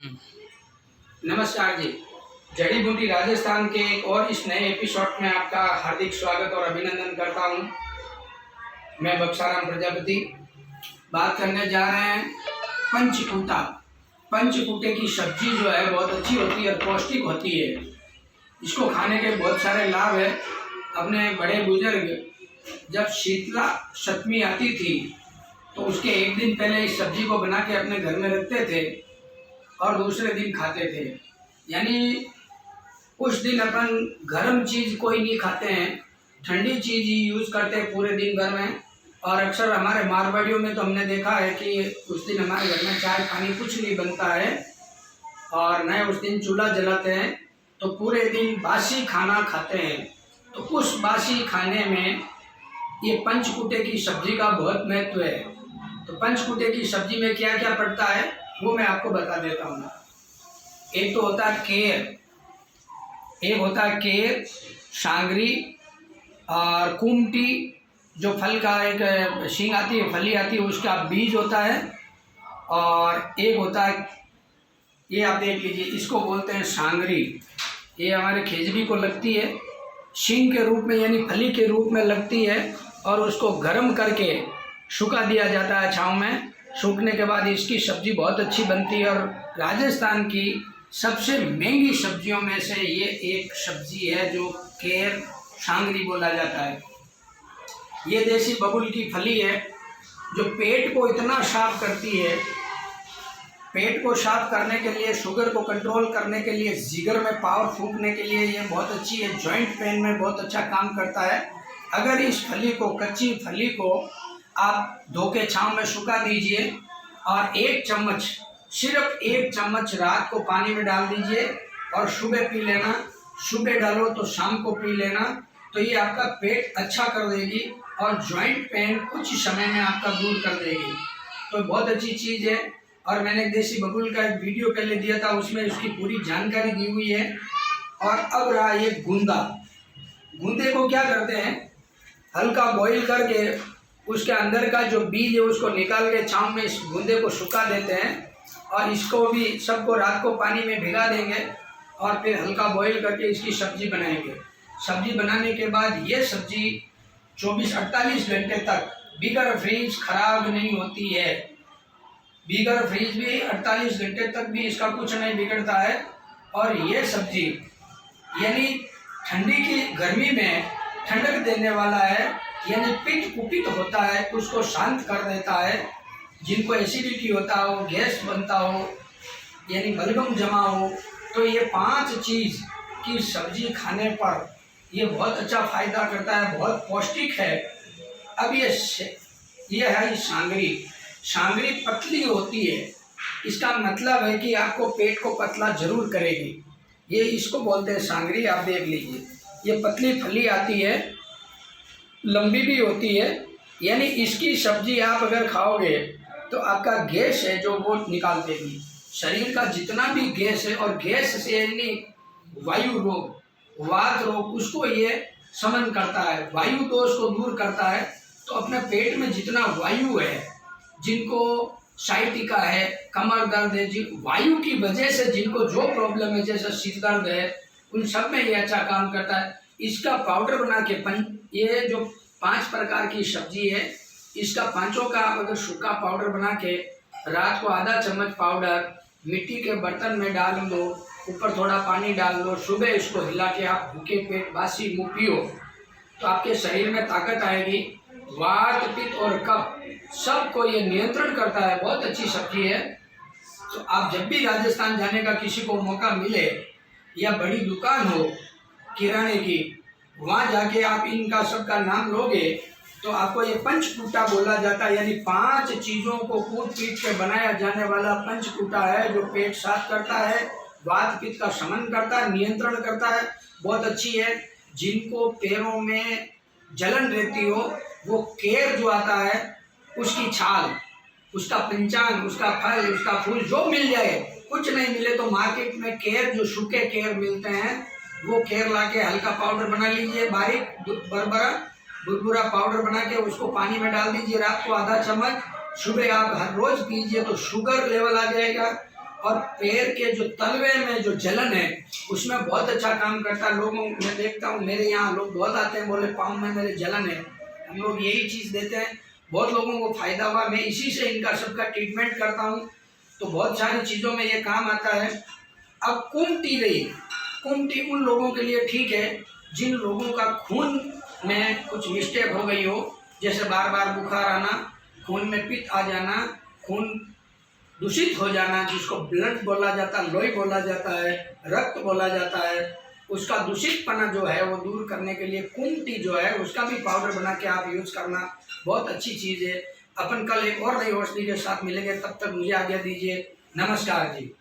हम्म। नमस्कार जी। जड़ी बूटी राजस्थान के एक और इस नए एपिसोड में आपका हार्दिक स्वागत और अभिनंदन करता हूं। मैं बक्साराम प्रजापति बात करने जा रहे हैं पंचकूटा। पंचकूटे की सब्जी जो है बहुत अच्छी होती है और पौष्टिक होती है। इसको खाने के बहुत सारे लाभ है। अपने बड़े बुजुर्ग जब शीतला सप्तमी आती थी तो उसके एक दिन पहले इस सब्जी को बना के अपने घर में रखते थे और दूसरे दिन खाते थे। यानी उस दिन अपन गर्म चीज़ कोई नहीं खाते हैं, ठंडी चीज़ ही यूज़ करते हैं पूरे दिन भर में। और अक्सर हमारे मारवाड़ियों में तो हमने देखा है कि उस दिन हमारे घर में चाय पानी कुछ नहीं बनता है और न उस दिन चूल्हा जलाते हैं, तो पूरे दिन बासी खाना खाते हैं। तो उस बासी खाने में ये पंचकूटे की सब्जी का बहुत महत्व है। तो पंचकूटे की सब्जी में क्या क्या पड़ता है वो मैं आपको बता देता हूँ। एक तो होता है केर, एक होता है केर, सांगरी और कुमटी, जो फल का एक शींग आती है, फली आती है, उसका बीज होता है। और एक होता है, ये आप देख लीजिए, इसको बोलते हैं सांगरी। ये हमारे खेजड़ी को लगती है, शींग के रूप में यानी फली के रूप में लगती है और उसको गर्म करके सुखा दिया जाता है छाँव में। सूखने के बाद इसकी सब्ज़ी बहुत अच्छी बनती है और राजस्थान की सबसे महंगी सब्जियों में से ये एक सब्जी है जो केर सांगरी बोला जाता है। ये देसी बबुल की फली है जो पेट को इतना साफ करती है। पेट को साफ करने के लिए, शुगर को कंट्रोल करने के लिए, जिगर में पावर फूंकने के लिए ये बहुत अच्छी है। जॉइंट पेन में बहुत अच्छा काम करता है। अगर इस फली को, कच्ची फली को आप धो के छाँव में सुखा दीजिए और एक चम्मच, सिर्फ एक चम्मच रात को पानी में डाल दीजिए और सुबह पी लेना। सुबह डालो तो शाम को पी लेना, तो ये आपका पेट अच्छा कर देगी और जॉइंट पेन कुछ समय में आपका दूर कर देगी। तो बहुत अच्छी चीज़ है। और मैंने देसी बबुल का एक वीडियो पहले दिया था, उसमें उसकी पूरी जानकारी दी हुई है। और अब रहा ये गूंदा। गूंदे को क्या करते हैं, हल्का बॉईल करके उसके अंदर का जो बीज है उसको निकाल के छाँव में इस गूंदे को सुखा देते हैं और इसको भी सबको रात को पानी में भिगा देंगे और फिर हल्का बॉईल करके इसकी सब्जी बनाएंगे। सब्जी बनाने के बाद ये सब्जी 24-48 घंटे तक बिगर फ्रीज खराब नहीं होती है। बिगर फ्रीज भी 48 घंटे तक भी इसका कुछ नहीं बिगड़ता है। और ये सब्जी यानी ठंडी की गर्मी में ठंडक देने वाला है, यानी पित्त कुपित होता है उसको शांत कर देता है। जिनको एसिडिटी होता हो, गैस बनता हो, यानी बलगम जमा हो, तो ये 5 चीज़ की सब्जी खाने पर ये बहुत अच्छा फायदा करता है, बहुत पौष्टिक है। अब ये है सांगरी। सांगरी पतली होती है, इसका मतलब है कि आपको पेट को पतला जरूर करेगी। ये इसको बोलते हैं सांगरी। आप देख लीजिए, ये पतली फली आती है, लंबी भी होती है। यानी इसकी सब्जी आप अगर खाओगे तो आपका गैस है जो वो निकाल देगी। शरीर का जितना भी गैस है, और गैस से यानी वायु रोग, वात रोग, उसको ये शमन करता है, वायु दोष को दूर करता है। तो अपने पेट में जितना वायु है, जिनको साइटिका है, कमर दर्द है, वायु की वजह से जिनको जो प्रॉब्लम है, जैसे सिर दर्द है, उन सब में ये अच्छा काम करता है। इसका पाउडर बना के ये जो 5 प्रकार की सब्जी है, इसका पांचों का आप अगर सूखा पाउडर बना के रात को आधा चम्मच पाउडर मिट्टी के बर्तन में डाल दो, ऊपर थोड़ा पानी डाल दो, सुबह इसको हिला के आप भूखे पेट बासी मुँह पियो, तो आपके शरीर में ताकत आएगी। वात, पित्त और कफ सबको ये नियंत्रण करता है। बहुत अच्छी सब्जी है। तो आप जब भी राजस्थान जाने का किसी को मौका मिले या बड़ी दुकान हो किराने की, वहाँ जाके आप इनका सबका नाम लोगे तो आपको ये पंचकूटा बोला जाता है। यानी 5 चीज़ों को कूट पीट के बनाया जाने वाला पंचकूटा है, जो पेट साफ करता है, वात पित्त का शमन करता है, नियंत्रण करता है। बहुत अच्छी है। जिनको पैरों में जलन रहती हो, वो केर जो आता है, उसकी छाल, उसका पंचांग, उसका फल, उसका फूल जो मिल जाए, कुछ नहीं मिले तो मार्केट में केर, जो सूखे केर मिलते हैं, वो केर ला के हल्का पाउडर बना लीजिए, बारीक बुरबुरा पाउडर बना के उसको पानी में डाल दीजिए रात को आधा चम्मच। सुबह आप हर रोज पीजिए तो शुगर लेवल आ जाएगा और पैर के जो तलवे में जो जलन है उसमें बहुत अच्छा काम करता है। लोगों मैं देखता हूँ मेरे यहाँ लोग बहुत आते हैं, बोले पाँव में मेरे जलन है, हम लोग यही चीज़ देते हैं, बहुत लोगों को फायदा हुआ। मैं इसी से इनका सबका ट्रीटमेंट करता हूँ, तो बहुत सारी चीज़ों में ये काम आता है। अब कुमटी रही, कुमटी उन लोगों के लिए ठीक है जिन लोगों का खून में कुछ मिस्टेक हो गई हो, जैसे बार बार बुखार आना, खून में पित्त आ जाना, खून दूषित हो जाना, जिसको ब्लड बोला जाता है, लोई बोला जाता है, रक्त बोला जाता है, उसका दूषितपना जो है वो दूर करने के लिए कुमटी जो है उसका भी पाउडर बना के आप यूज़ करना, बहुत अच्छी चीज़ है। अपन कल एक और नई औषधि के साथ मिलेंगे, तब तक मुझे आज्ञा दीजिए। नमस्कार जी।